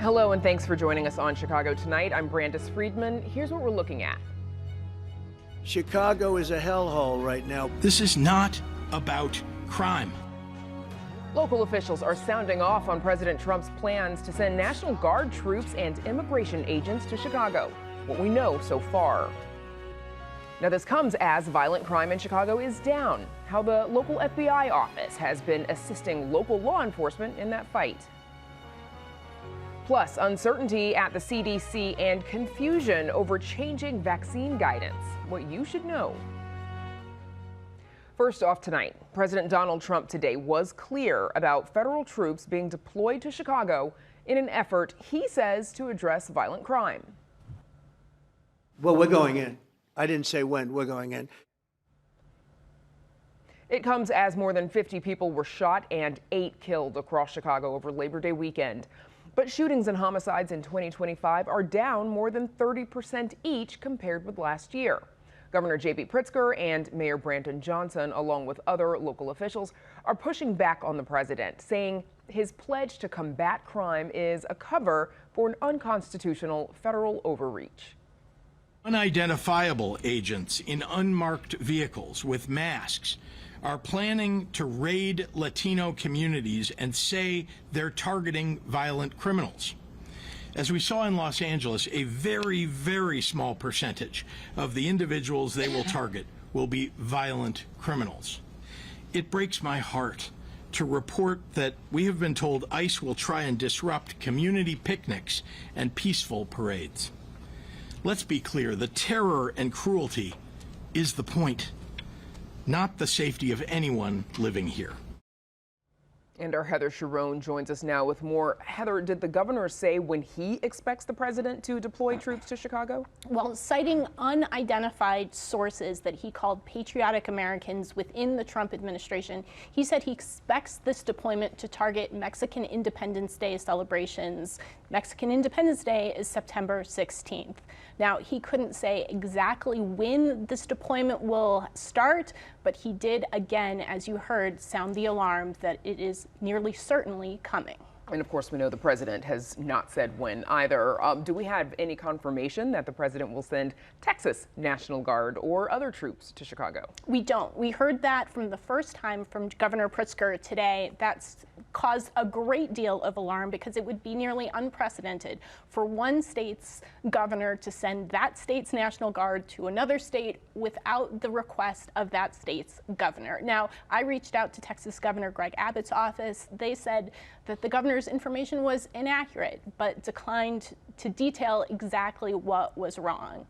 Hello and thanks for joining us on Chicago Tonight. I'm Brandis Friedman. Here's what we're looking at. Chicago is a hellhole right now. This is not about crime. Local officials are sounding off on President Trump's plans to send National Guard troops and immigration agents to Chicago. What we know so far. Now, this comes as violent crime in Chicago is down. How the local FBI office has been assisting local law enforcement in that fight. Plus, uncertainty at the CDC and confusion over changing vaccine guidance. What you should know. First off tonight, President Donald Trump today was clear about federal troops being deployed to Chicago in an effort, he says, to address violent crime. Well, we're going in. I didn't say when. We're going in. It comes as more than 50 people were shot and 8 killed across Chicago over Labor Day weekend. But shootings and homicides in 2025 are down more than 30% each compared with last year. Governor J.B. Pritzker and Mayor Brandon Johnson, along with other local officials, are pushing back on the president, saying his pledge to combat crime is a cover for an unconstitutional federal overreach. Unidentifiable agents in unmarked vehicles with masks are planning to raid Latino communities and say they're targeting violent criminals. As we saw in Los Angeles, a very, very small percentage of the individuals they will target will be violent criminals. It breaks my heart to report that we have been told ICE will try and disrupt community picnics and peaceful parades. Let's be clear, the terror and cruelty is the point, not the safety of anyone living here. And our Heather Sharon joins us now with more. Heather, did the governor say when he expects the president to deploy troops to Chicago? Well, citing unidentified sources that he called patriotic Americans within the Trump administration, he said he expects this deployment to target Mexican Independence Day celebrations. Mexican Independence Day is September 16th. Now, he couldn't say exactly when this deployment will start, but he did, again, as you heard, sound the alarm that it is nearly certainly coming. And of course, we know the president has not said when either. Do we have any confirmation that the president will send Texas National Guard or other troops to Chicago? We don't. We heard that from the first time from Governor Pritzker today. That's caused a great deal of alarm because it would be nearly unprecedented for one state's governor to send that state's National Guard to another state without the request of that state's governor. Now, I reached out to Texas Governor Greg Abbott's office. They said that the governor's information was inaccurate, but declined to detail exactly what was wrong.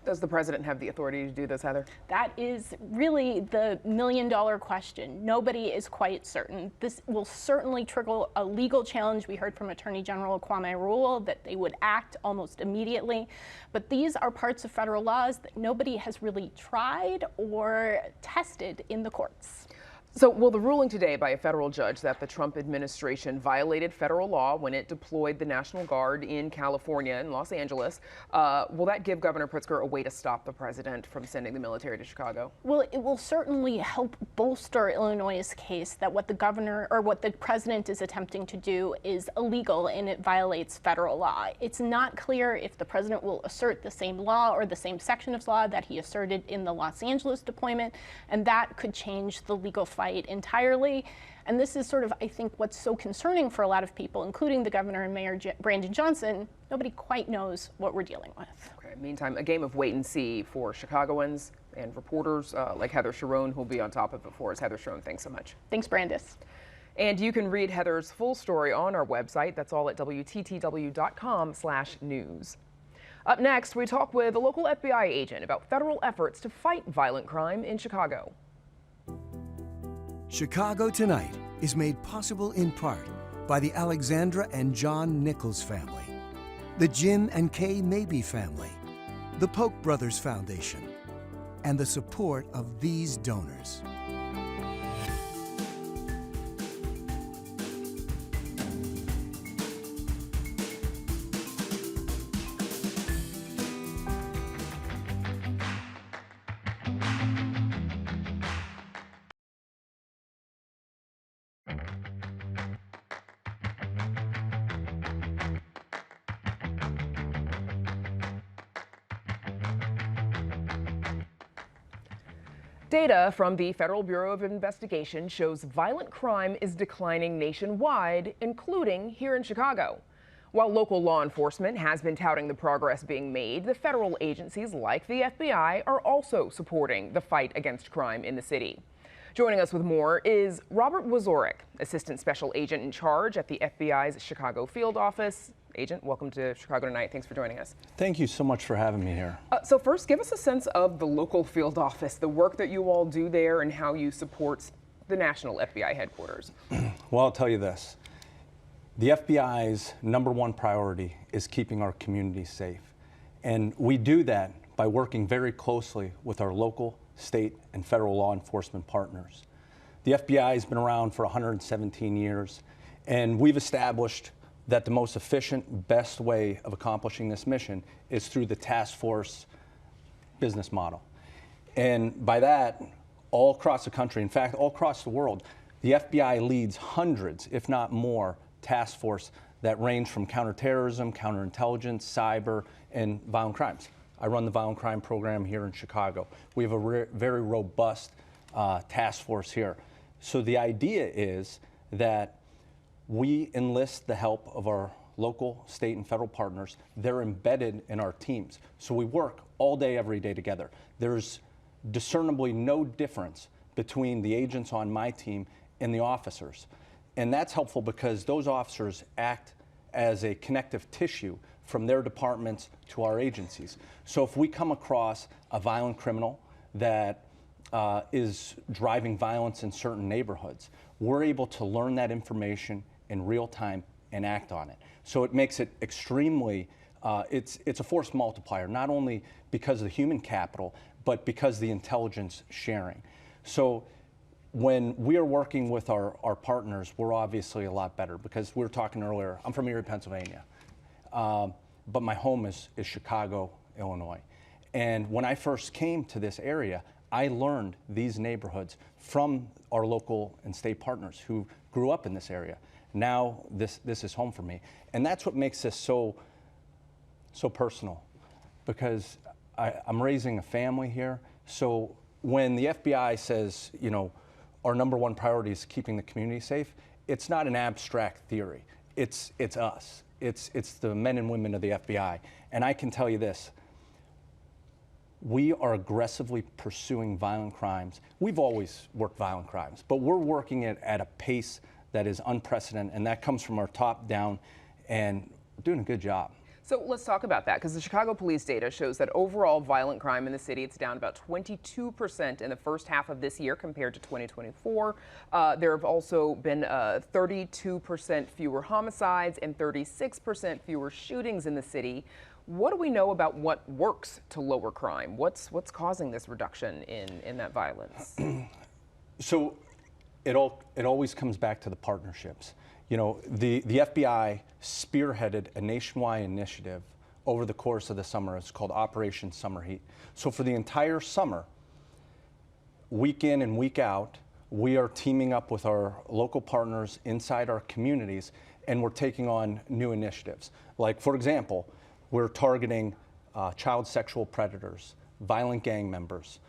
Does the president have the authority to do this, Heather? That is really the million-dollar question. Nobody is quite certain. This will certainly trigger a legal challenge. We heard from Attorney General Kwame Rule that they would act almost immediately. But these are parts of federal laws that nobody has really tried or tested in the courts. So will the ruling today by a federal judge that the Trump administration violated federal law when it deployed the National Guard in California and Los Angeles, will that give Governor Pritzker a way to stop the president from sending the military to Chicago? Well, it will certainly help bolster Illinois' case that what the governor or what the president is attempting to do is illegal and it violates federal law. It's not clear if the president will assert the same law or the same section of law that he asserted in the Los Angeles deployment, and that could change the legal fight entirely. And this is sort of, I think, what's so concerning for a lot of people, including the governor and Mayor Brandon Johnson. Nobody quite knows what we're dealing with. Okay. Meantime, a game of wait and see for Chicagoans and reporters like Heather Sharon, who'll be on top of it for us. Heather Sharon, thanks so much. Thanks, Brandis. And you can read Heather's full story on our website. That's all at WTTW.com/news. Up next, we talk with a local FBI agent about federal efforts to fight violent crime in Chicago. Chicago Tonight is made possible in part by the Alexandra and John Nichols family, the Jim and Kay Mabey family, the Polk Brothers Foundation, and the support of these donors. Data from the Federal Bureau of Investigation shows violent crime is declining nationwide, including here in Chicago. While local law enforcement has been touting the progress being made, the federal agencies like the FBI are also supporting the fight against crime in the city. Joining us with more is Robert Wazorek, Assistant Special Agent in charge at the FBI's Chicago Field Office. Agent, welcome to Chicago Tonight. Thanks for joining us. Thank you so much for having me here. So first, give us a sense of the local field office, the work that you all do there, and how you support the national FBI headquarters. Well, I'll tell you this. The FBI's #1 priority is keeping our communities safe. And we do that by working very closely with our local, state, and federal law enforcement partners. The FBI has been around for 117 years, and we've established that the most efficient, best way of accomplishing this mission is through the task force business model. And by that, all across the country, in fact, all across the world, the FBI leads hundreds, if not more, task force that range from counterterrorism, counterintelligence, cyber, and violent crimes. I run the violent crime program here in Chicago. We have a very robust task force here. So the idea is that we enlist the help of our local, state, and federal partners. They're embedded in our teams. So we work all day, every day together. There's discernibly no difference between the agents on my team and the officers. And that's helpful because those officers act as a connective tissue from their departments to our agencies. So if we come across a violent criminal that is driving violence in certain neighborhoods, we're able to learn that information in real time and act on it. So it makes it extremely, it's a force multiplier, not only because of the human capital, but because of the intelligence sharing. So when we are working with our partners, we're obviously a lot better because we were talking earlier, I'm from Erie, Pennsylvania, but my home is Chicago, Illinois. And when I first came to this area, I learned these neighborhoods from our local and state partners who grew up in this area. Now this is home for me. And that's what makes this so personal, because I'm raising a family here. So when the FBI says, you know, our #1 priority is keeping the community safe, it's not an abstract theory. It's us. It's the men and women of the FBI. And I can tell you this, we are aggressively pursuing violent crimes. We've always worked violent crimes, but we're working it at a pace that is unprecedented, and that comes from our top down, and we're doing a good job. So let's talk about that, because the Chicago police data shows that overall violent crime in the city, it's down about 22% in the first half of this year compared to 2024. There have also been 32% fewer homicides and 36% fewer shootings in the city. What do we know about what works to lower crime? What's causing this reduction in that violence? So it always comes back to the partnerships. You know, the FBI spearheaded a nationwide initiative over the course of the summer. It's called Operation Summer Heat. So for the entire summer, week in and week out, we are teaming up with our local partners inside our communities, and we're taking on new initiatives. Like, for example, we're targeting child sexual predators, violent gang members,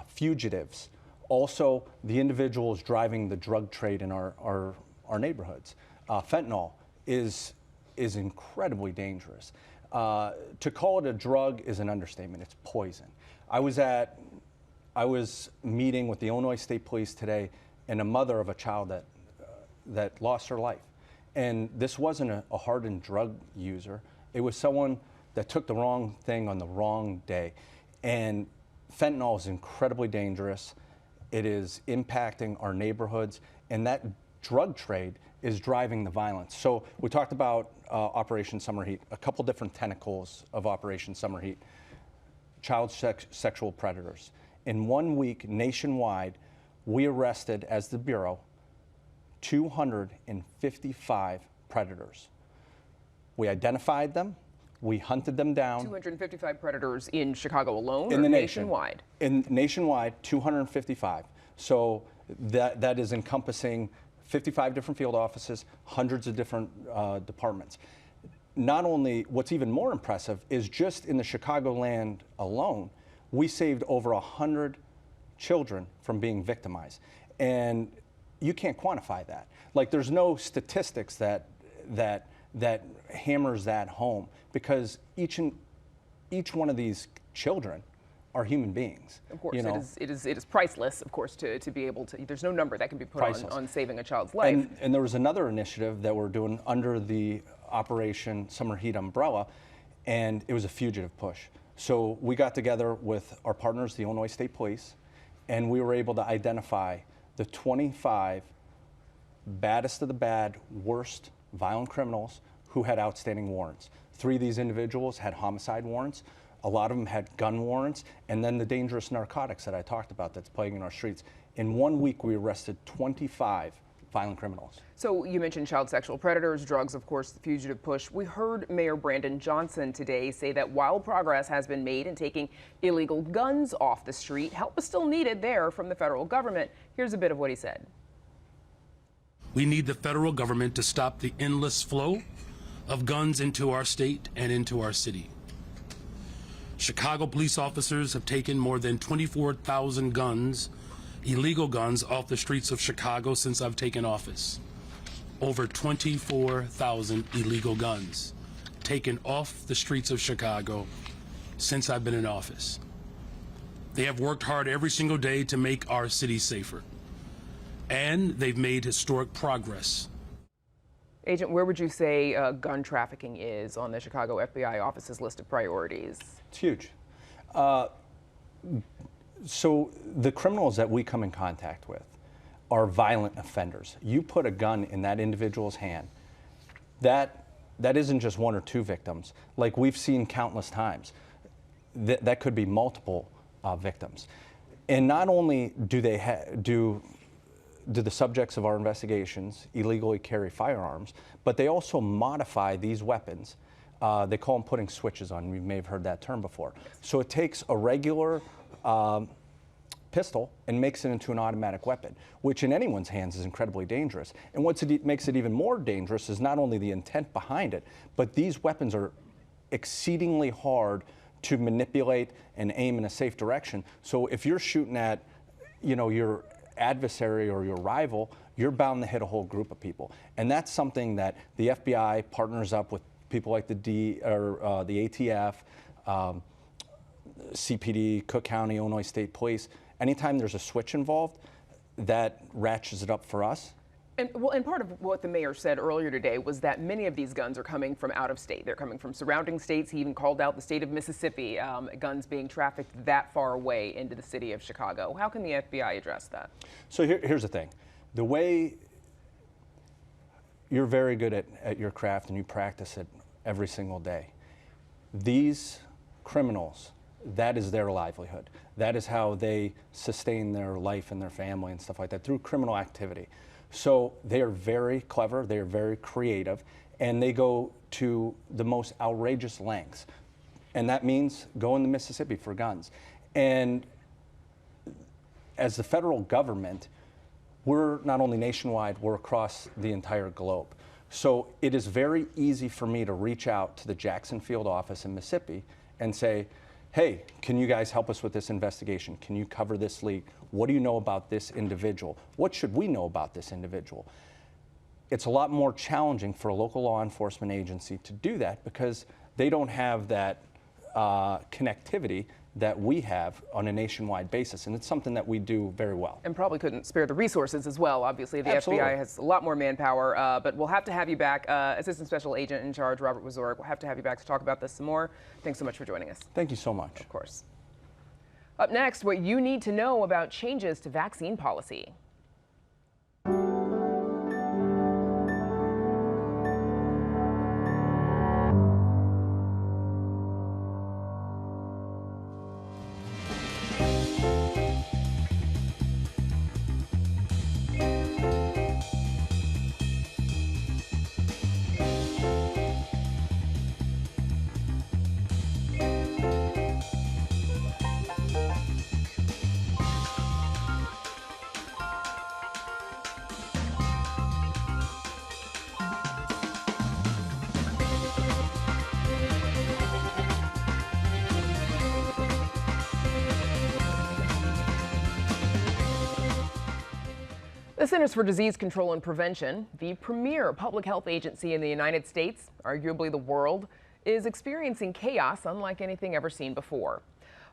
fugitives, also the individuals driving the drug trade in our neighborhoods. Fentanyl is incredibly dangerous. To call it a drug is an understatement. It's poison. I was meeting with the Illinois State Police today, and a mother of a child that lost her life. And this wasn't a hardened drug user. It was someone that took the wrong thing on the wrong day. And fentanyl is incredibly dangerous. It is impacting our neighborhoods, and that drug trade is driving the violence. So we talked about Operation Summer Heat, a couple different tentacles of Operation Summer Heat. Child sexual predators. In 1 week, nationwide, we arrested, as the Bureau, 255 predators. We identified them, we hunted them down. 255 predators in Chicago alone, in or the nation. nationwide? Nationwide, 255. So that is encompassing 55 different field offices, hundreds of different departments. Not only, what's even more impressive is just in the Chicagoland alone, we saved over 100 children from being victimized. And you can't quantify that. Like, there's no statistics that hammers that home, because each one of these children are human beings. Of course, you know? it is priceless, of course, to be able to, there's no number that can be put on saving a child's life. And there was another initiative that we're doing under the Operation Summer Heat umbrella, and it was a fugitive push. So we got together with our partners, the Illinois State Police, and we were able to identify the 25 baddest of the bad, worst violent criminals who had outstanding warrants. 3 of these individuals had homicide warrants. A lot of them had gun warrants, and then the dangerous narcotics that I talked about that's plaguing our streets. In 1 week, we arrested 25 violent criminals. So you mentioned child sexual predators, drugs, of course, the fugitive push. We heard Mayor Brandon Johnson today say that while progress has been made in taking illegal guns off the street, help is still needed there from the federal government. Here's a bit of what he said. We need the federal government to stop the endless flow of guns into our state and into our city. Chicago police officers have taken more than 24,000 guns, illegal guns, off the streets of Chicago since I've taken office. Over 24,000 illegal guns taken off the streets of Chicago since I've been in office. They have worked hard every single day to make our city safer, and they've made historic progress. Agent, where would you say gun trafficking is on the Chicago FBI office's list of priorities? It's huge. So the criminals that we come in contact with are violent offenders. You put a gun in that individual's hand, that isn't just 1 or 2 victims. Like we've seen countless times. That could be multiple victims. And not only do the subjects of our investigations illegally carry firearms, but they also modify these weapons. They call them putting switches on. You may have heard that term before. So it takes a regular pistol and makes it into an automatic weapon, which in anyone's hands is incredibly dangerous. And what makes it even more dangerous is not only the intent behind it, but these weapons are exceedingly hard to manipulate and aim in a safe direction. So if you're shooting at, your adversary or your rival, you're bound to hit a whole group of people. And that's something that the FBI partners up with people like the ATF, CPD, Cook County, Illinois State Police. Anytime there's a switch involved, that ratchets it up for us. And part of what the mayor said earlier today was that many of these guns are coming from out of state. They're coming from surrounding states. He even called out the state of Mississippi, guns being trafficked that far away into the city of Chicago. How can the FBI address that? So here's the thing. The way you're very good at your craft and you practice it every single day. These criminals, that is their livelihood. That is how they sustain their life and their family and stuff like that, through criminal activity. So they are very clever, they are very creative, and they go to the most outrageous lengths. And that means going to Mississippi for guns. And as the federal government, we're not only nationwide, we're across the entire globe. So it is very easy for me to reach out to the Jackson Field office in Mississippi and say, hey, can you guys help us with this investigation? Can you cover this lead? What do you know about this individual? What should we know about this individual? It's a lot more challenging for a local law enforcement agency to do that because they don't have that connectivity that we have on a nationwide basis, and it's something that we do very well. And probably couldn't spare the resources as well. Obviously, the Absolutely. FBI has a lot more manpower, but we'll have to have you back. Assistant Special Agent in Charge, Robert Wazorek, we'll have to have you back to talk about this some more. Thanks so much for joining us. Thank you so much. Of course. Up next, what you need to know about changes to vaccine policy. The Centers for Disease Control and Prevention, the premier public health agency in the United States, arguably the world, is experiencing chaos unlike anything ever seen before.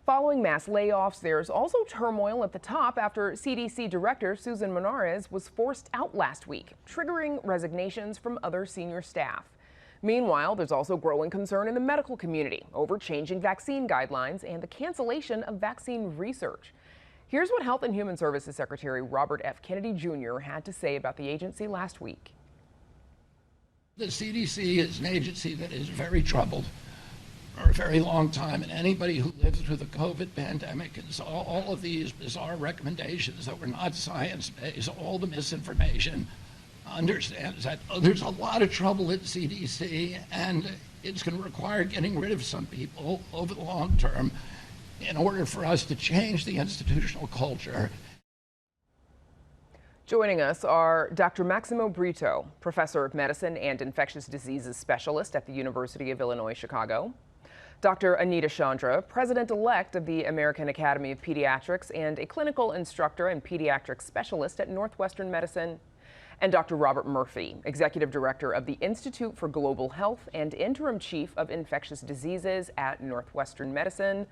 Following mass layoffs, there's also turmoil at the top after CDC Director Susan Monarez was forced out last week, triggering resignations from other senior staff. Meanwhile, there's also growing concern in the medical community over changing vaccine guidelines and the cancellation of vaccine research. Here's what Health and Human Services Secretary Robert F. Kennedy Jr. had to say about the agency last week. The CDC is an agency that is very troubled for a very long time, and anybody who lived through the COVID pandemic and saw all of these bizarre recommendations that were not science-based, all the misinformation, understands that there's a lot of trouble at CDC, and it's going to require getting rid of some people over the long term in order for us to change the institutional culture. Joining us are Dr. Maximo Brito, professor of medicine and infectious diseases specialist at the University of Illinois, Chicago. Dr. Anita Chandra, president-elect of the American Academy of Pediatrics and a clinical instructor and pediatric specialist at Northwestern Medicine. And Dr. Robert Murphy, executive director of the Institute for Global Health and interim chief of infectious diseases at Northwestern Medicine.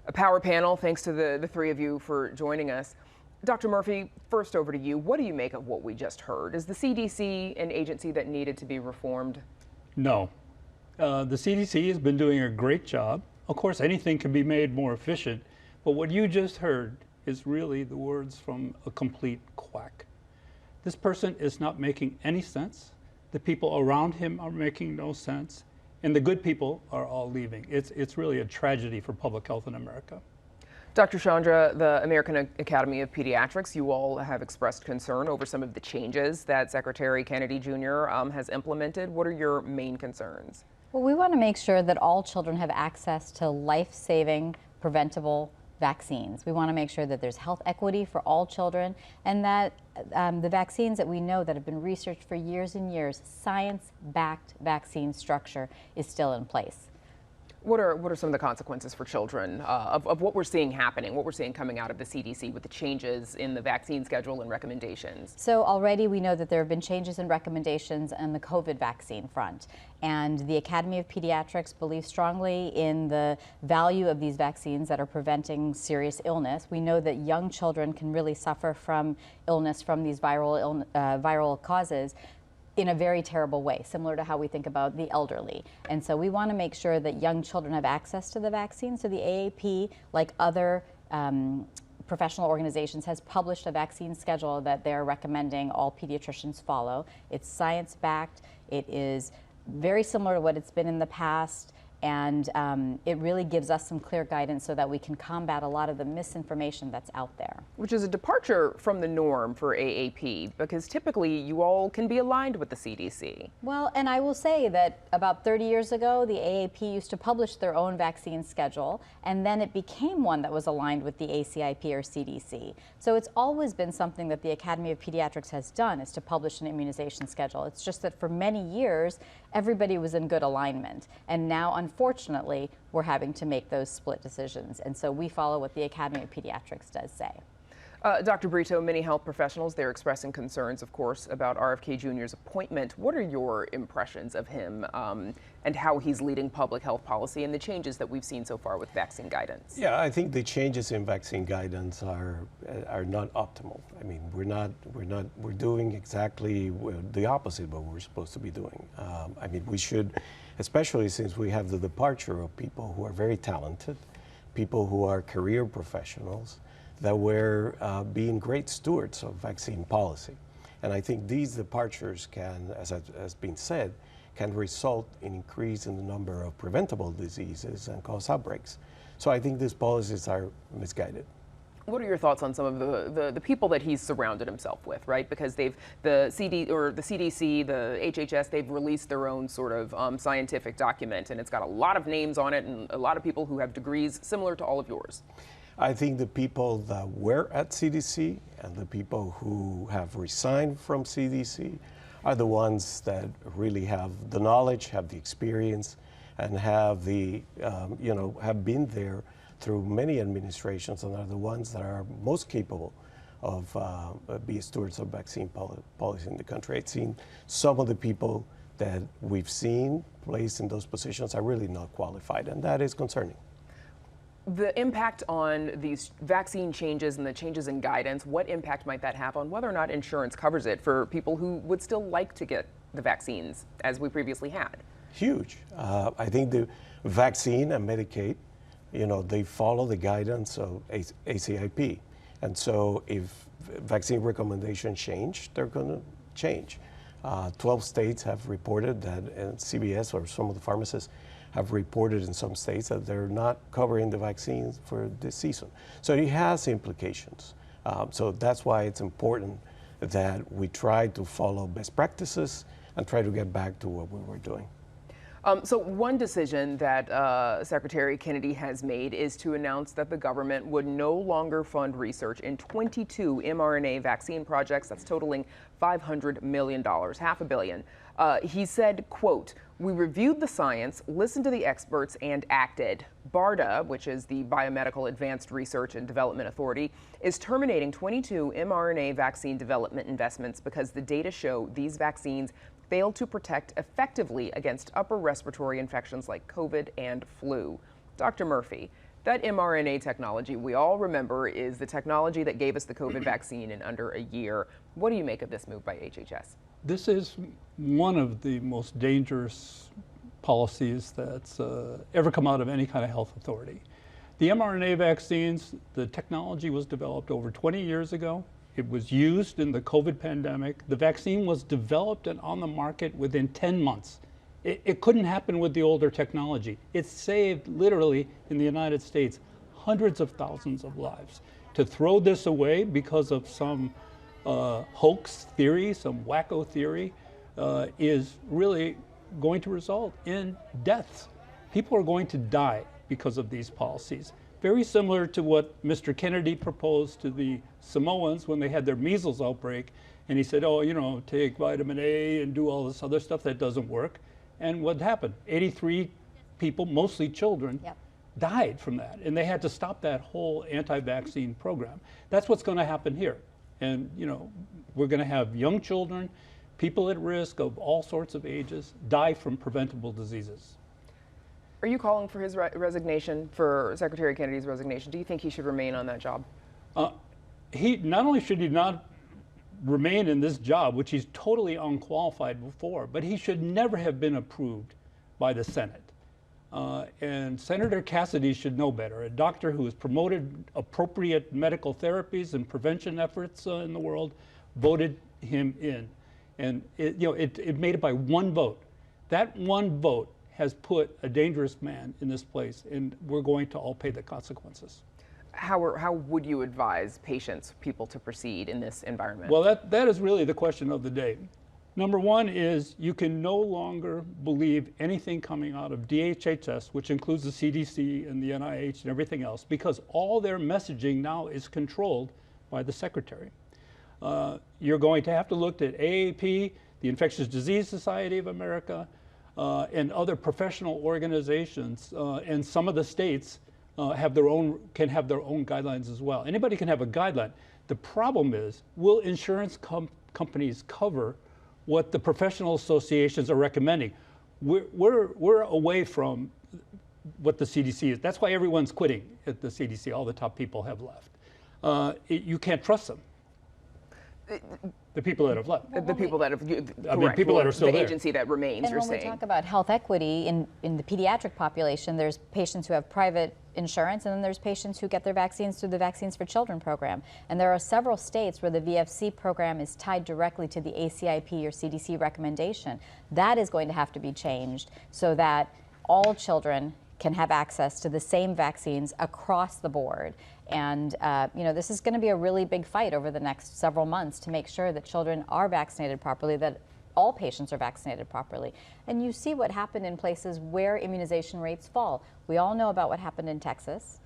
A power panel, thanks to the three of you for joining us. Dr. Murphy, first over to you. What do you make of what we just heard? Is the CDC an agency that needed to be reformed? No. The CDC has been doing a great job. Of course, anything can be made more efficient, but what you just heard is really the words from a complete quack. This person is not making any sense. The people around him are making no sense, and the good people are all leaving. It's really a tragedy for public health in America. Dr. Chandra, the American Academy of Pediatrics, you all have expressed concern over some of the changes that Secretary Kennedy Jr. Has implemented. What are your main concerns? Well, we want to make sure that all children have access to life-saving, preventable vaccines. We want to make sure that there's health equity for all children, and that the vaccines that we know that have been researched for years and years, science-backed vaccine structure is still in place. What are some of the consequences for children of what we're seeing happening, what we're seeing coming out of the CDC with the changes in the vaccine schedule and recommendations? So already we know that there have been changes in recommendations on the COVID vaccine front. And the Academy of Pediatrics believes strongly in the value of these vaccines that are preventing serious illness. We know that young children can really suffer from illness from these viral causes in a very terrible way, similar to how we think about the elderly. And so we want to make sure that young children have access to the vaccine. So the AAP, like other professional organizations, has published a vaccine schedule that they're recommending all pediatricians follow. It's science-backed. It is very similar to what it's been in the past. And it really gives us some clear guidance so that we can combat a lot of the misinformation that's out there. Which is a departure from the norm for AAP, because typically you all can be aligned with the CDC. Well, and I will say that about 30 years ago, the AAP used to publish their own vaccine schedule, and then it became one that was aligned with the ACIP or CDC. So it's always been something that the Academy of Pediatrics has done, is to publish an immunization schedule. It's just that for many years, everybody was in good alignment. And now, unfortunately, we're having to make those split decisions. And so we follow what the Academy of Pediatrics does say. Dr. Brito, many health professionals, they're expressing concerns, of course, about RFK Jr.'s appointment. What are your impressions of him and how he's leading public health policy and the changes that we've seen so far with vaccine guidance? Yeah, I think the changes in vaccine guidance are not optimal. I mean, we're doing exactly the opposite of what we're supposed to be doing. I mean, we should, especially since we have the departure of people who are very talented, people who are career professionals, that we're being great stewards of vaccine policy. And I think these departures can, as has been said, can result in increase in the number of preventable diseases and cause outbreaks. So I think these policies are misguided. What are your thoughts on some of the people that he's surrounded himself with, right? Because the CDC, the HHS, they've released their own sort of scientific document, and it's got a lot of names on it and a lot of people who have degrees similar to all of yours. I think the people that were at CDC and the people who have resigned from CDC are the ones that really have the knowledge, have the experience, and have the, have been there through many administrations, and are the ones that are most capable be stewards of vaccine policy in the country. I've seen some of the people that we've seen placed in those positions are really not qualified, and that is concerning. The impact on these vaccine changes and the changes in guidance, what impact might that have on whether or not insurance covers it for people who would still like to get the vaccines as we previously had? Huge. I think the vaccine and Medicaid, they follow the guidance of ACIP. And so if vaccine recommendations change, they're going to change. 12 states have reported that, and CVS or some of the pharmacists have reported in some states that they're not covering the vaccines for this season. So it has implications. So that's why it's important that we try to follow best practices and try to get back to what we were doing. So one decision that Secretary Kennedy has made is to announce that the government would no longer fund research in 22 mRNA vaccine projects. That's totaling $500 million, $500 million. He said, quote, "We reviewed the science, listened to the experts, and acted. BARDA, which is the Biomedical Advanced Research and Development Authority, is terminating 22 mRNA vaccine development investments because the data show these vaccines failed to protect effectively against upper respiratory infections like COVID and flu." Dr. Murphy, that mRNA technology we all remember is the technology that gave us the COVID vaccine in under a year. What do you make of this move by HHS? This is one of the most dangerous policies that's ever come out of any kind of health authority. The mRNA vaccines, the technology was developed over 20 years ago. It was used in the COVID pandemic. The vaccine was developed and on the market within 10 months. It couldn't happen with the older technology. It saved, literally, in the United States, hundreds of thousands of lives. To throw this away because of some hoax theory, some wacko theory, is really going to result in deaths. People are going to die because of these policies. Very similar to what Mr. Kennedy proposed to the Samoans when they had their measles outbreak. And he said, oh, take vitamin A and do all this other stuff. That doesn't work. And what happened? 83 people, mostly children, died from that. And they had to stop that whole anti-vaccine program. That's what's going to happen here. And, we're going to have young children, people at risk of all sorts of ages, die from preventable diseases. Are you calling for his resignation, for Secretary Kennedy's resignation? Do you think he should remain on that job? He not only should he not remain in this job, which he's totally unqualified for, but he should never have been approved by the Senate. And Senator Cassidy should know better. A doctor who has promoted appropriate medical therapies and prevention efforts in the world voted him in. And it made it by one vote. That one vote has put a dangerous man in this place, and we're going to all pay the consequences. How would you advise patients, people to proceed in this environment? Well, that is really the question of the day. Number one is you can no longer believe anything coming out of DHHS, which includes the CDC and the NIH and everything else, because all their messaging now is controlled by the secretary. You're going to have to look at AAP, the Infectious Disease Society of America, and other professional organizations, and some of the states can have their own guidelines as well. Anybody can have a guideline. The problem is, will insurance companies cover what the professional associations are recommending? We're away from what the CDC is. That's why everyone's quitting at the CDC. All the top people have left. You can't trust them. The people that have left. The people that have, people that are still there. The agency that remains, and you're when saying. we talk about health equity in the pediatric population, there's patients who have private insurance, and then there's patients who get their vaccines through the Vaccines for Children program. And there are several states where the VFC program is tied directly to the ACIP or CDC recommendation. That is going to have to be changed so that all children can have access to the same vaccines across the board. And this is going to be a really big fight over the next several months to make sure that children are vaccinated properly, that all patients are vaccinated properly. And you see what happened in places where immunization rates fall. We all know about what happened in Texas.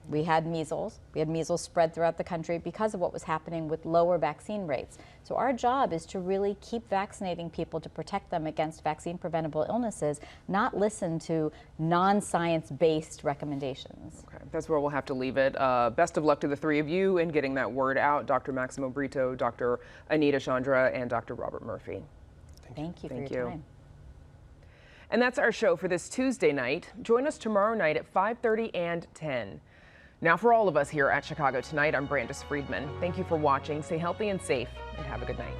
We had measles. We had measles spread throughout the country because of what was happening with lower vaccine rates. So our job is to really keep vaccinating people to protect them against vaccine-preventable illnesses, not listen to non-science-based recommendations. Okay, that's where we'll have to leave it. Best of luck to the three of you in getting that word out, Dr. Maximo Brito, Dr. Anita Chandra, and Dr. Robert Murphy. Thank you for your time. And that's our show for this Tuesday night. Join us tomorrow night at 5:30 and 10. Now for all of us here at Chicago Tonight, I'm Brandis Friedman. Thank you for watching. Stay healthy and safe, and have a good night.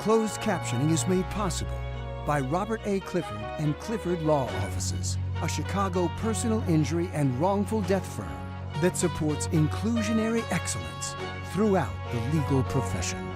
Closed captioning is made possible by Robert A. Clifford and Clifford Law Offices, a Chicago personal injury and wrongful death firm that supports inclusionary excellence throughout the legal profession.